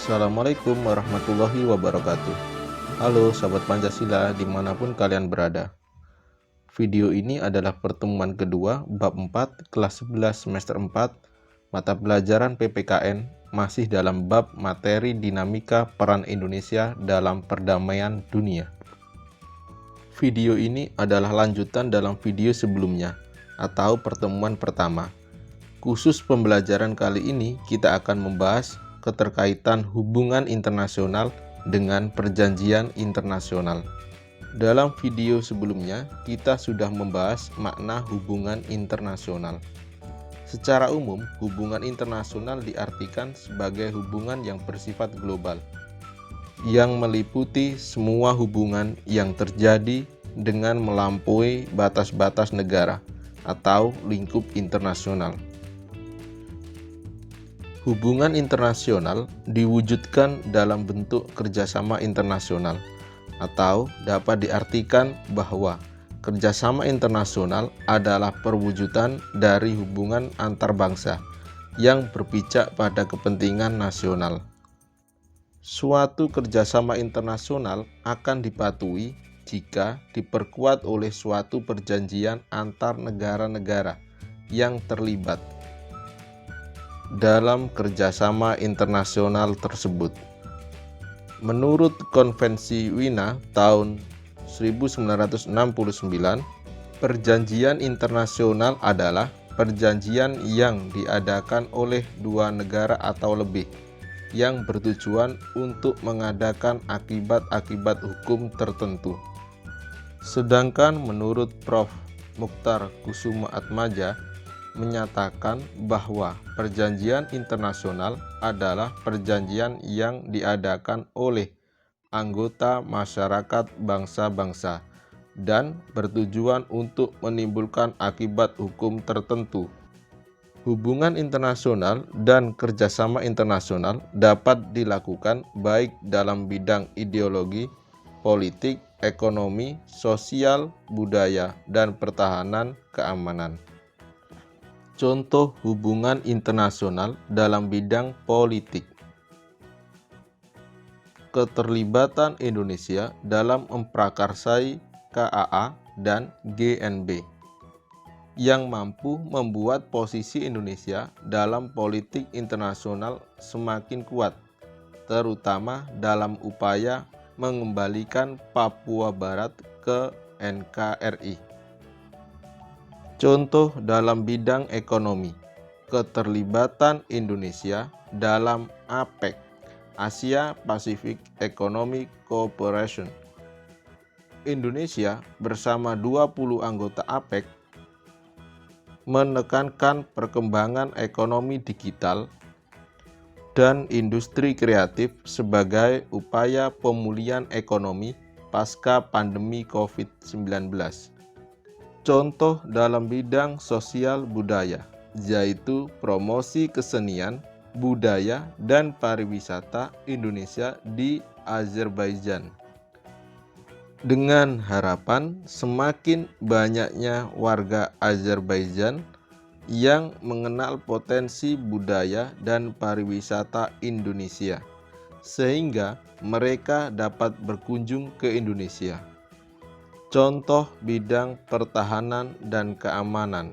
Assalamualaikum warahmatullahi wabarakatuh. Halo Sobat Pancasila dimanapun kalian berada. Video ini adalah pertemuan kedua bab 4 kelas 11 semester 4 mata pelajaran PPKN masih dalam bab materi dinamika peran Indonesia dalam perdamaian dunia. Video ini adalah lanjutan dalam video sebelumnya atau pertemuan pertama. Khusus pembelajaran kali ini kita akan membahas keterkaitan hubungan internasional dengan perjanjian internasional. Dalam video sebelumnya, kita sudah membahas makna hubungan internasional. Secara umum, hubungan internasional diartikan sebagai hubungan yang bersifat global, yang meliputi semua hubungan yang terjadi dengan melampaui batas-batas negara atau lingkup internasional. Hubungan internasional diwujudkan dalam bentuk kerjasama internasional, atau dapat diartikan bahwa kerjasama internasional adalah perwujudan dari hubungan antar bangsa yang berpijak pada kepentingan nasional. Suatu kerjasama internasional akan dipatuhi jika diperkuat oleh suatu perjanjian antar negara-negara yang terlibat dalam kerjasama internasional tersebut. Menurut Konvensi Wina tahun 1969, perjanjian internasional adalah perjanjian yang diadakan oleh dua negara atau lebih yang bertujuan untuk mengadakan akibat-akibat hukum tertentu. Sedangkan menurut Prof. Mukhtar Kusumaatmadja menyatakan bahwa perjanjian internasional adalah perjanjian yang diadakan oleh anggota masyarakat bangsa-bangsa dan bertujuan untuk menimbulkan akibat hukum tertentu. Hubungan internasional dan kerjasama internasional dapat dilakukan baik dalam bidang ideologi, politik, ekonomi, sosial, budaya, dan pertahanan keamanan. Contoh hubungan internasional dalam bidang politik. Keterlibatan Indonesia dalam memprakarsai KAA dan GNB yang mampu membuat posisi Indonesia dalam politik internasional semakin kuat, terutama dalam upaya mengembalikan Papua Barat ke NKRI. Contoh dalam bidang ekonomi, keterlibatan Indonesia dalam APEC, Asia Pacific Economic Cooperation. Indonesia bersama 20 anggota APEC menekankan perkembangan ekonomi digital dan industri kreatif sebagai upaya pemulihan ekonomi pasca pandemi COVID-19. Contoh dalam bidang sosial budaya, yaitu promosi kesenian, budaya, dan pariwisata Indonesia di Azerbaijan. Dengan harapan semakin banyaknya warga Azerbaijan yang mengenal potensi budaya dan pariwisata Indonesia, sehingga mereka dapat berkunjung ke Indonesia. Contoh bidang pertahanan dan keamanan.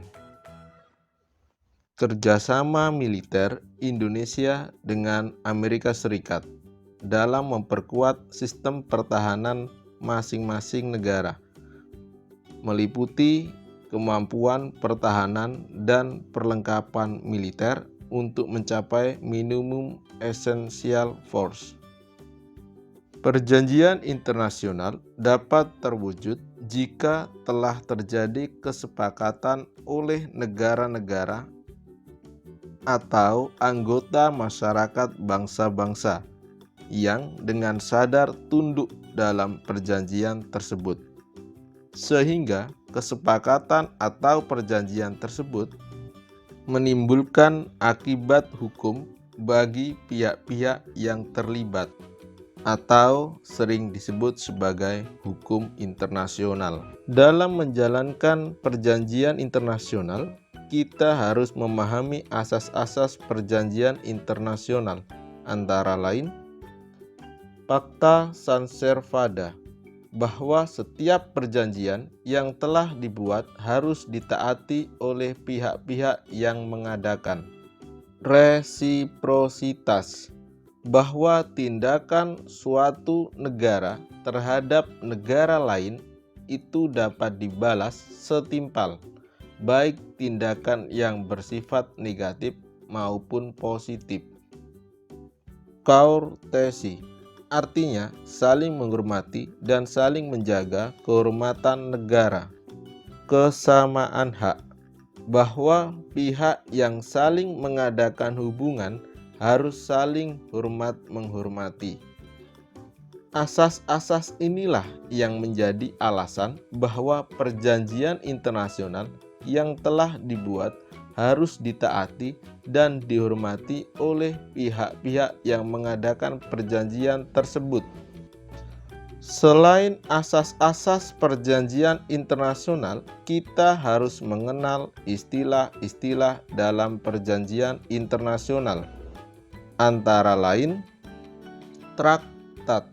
Kerjasama militer Indonesia dengan Amerika Serikat dalam memperkuat sistem pertahanan masing-masing negara, meliputi kemampuan pertahanan dan perlengkapan militer untuk mencapai minimum essential force. Perjanjian internasional dapat terwujud jika telah terjadi kesepakatan oleh negara-negara atau anggota masyarakat bangsa-bangsa yang dengan sadar tunduk dalam perjanjian tersebut, sehingga kesepakatan atau perjanjian tersebut menimbulkan akibat hukum bagi pihak-pihak yang terlibat, atau sering disebut sebagai hukum internasional. Dalam menjalankan perjanjian internasional, kita harus memahami asas-asas perjanjian internasional, antara lain Pacta Sunt Servanda, bahwa setiap perjanjian yang telah dibuat harus ditaati oleh pihak-pihak yang mengadakan. Resiprositas, bahwa tindakan suatu negara terhadap negara lain itu dapat dibalas setimpal, baik tindakan yang bersifat negatif maupun positif. Courtesy, artinya saling menghormati dan saling menjaga kehormatan negara. Kesamaan hak, bahwa pihak yang saling mengadakan hubungan harus saling hormat menghormati. Asas-asas inilah yang menjadi alasan bahwa perjanjian internasional yang telah dibuat harus ditaati dan dihormati oleh pihak-pihak yang mengadakan perjanjian tersebut. Selain asas-asas perjanjian internasional, kita harus mengenal istilah-istilah dalam perjanjian internasional. Antara lain, traktat,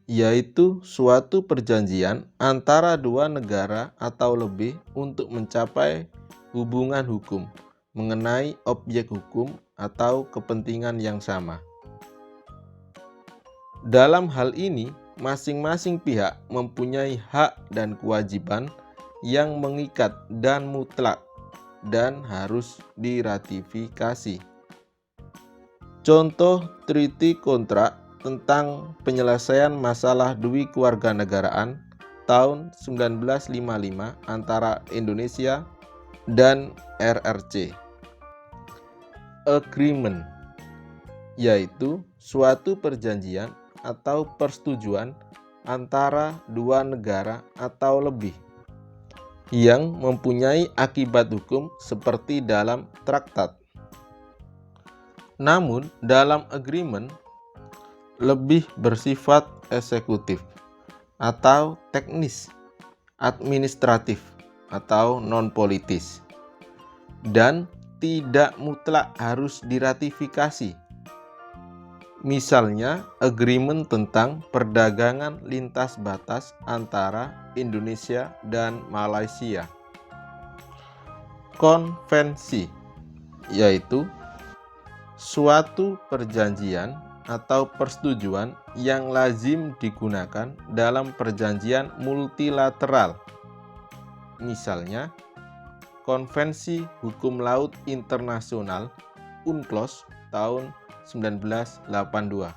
yaitu suatu perjanjian antara dua negara atau lebih untuk mencapai hubungan hukum mengenai objek hukum atau kepentingan yang sama. Dalam hal ini, masing-masing pihak mempunyai hak dan kewajiban yang mengikat dan mutlak dan harus diratifikasi. Contoh treaty kontrak tentang penyelesaian masalah dui kewarganegaraan tahun 1955 antara Indonesia dan RRC. Agreement, yaitu suatu perjanjian atau persetujuan antara dua negara atau lebih yang mempunyai akibat hukum seperti dalam traktat. Namun dalam agreement lebih bersifat eksekutif atau teknis, administratif atau non-politis, dan tidak mutlak harus diratifikasi. Misalnya, agreement tentang perdagangan lintas batas antara Indonesia dan Malaysia. Konvensi, yaitu suatu perjanjian atau persetujuan yang lazim digunakan dalam perjanjian multilateral. Misalnya, Konvensi Hukum Laut Internasional UNCLOS tahun 1982.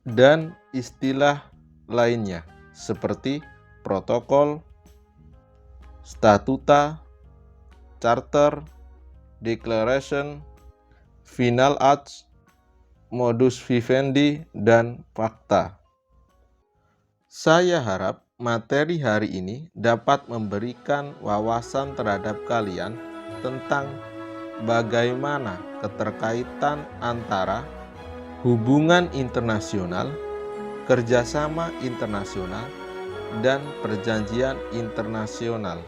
Dan istilah lainnya seperti protokol, statuta, charter, declaration, final acts, modus vivendi, dan fakta. Saya harap materi hari ini dapat memberikan wawasan terhadap kalian tentang bagaimana keterkaitan antara hubungan internasional, kerjasama internasional, dan perjanjian internasional.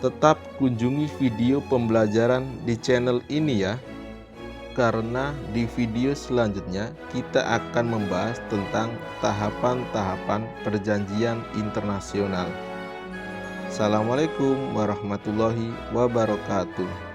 Tetap kunjungi video pembelajaran di channel ini ya, karena di video selanjutnya kita akan membahas tentang tahapan-tahapan perjanjian internasional. Assalamualaikum warahmatullahi wabarakatuh.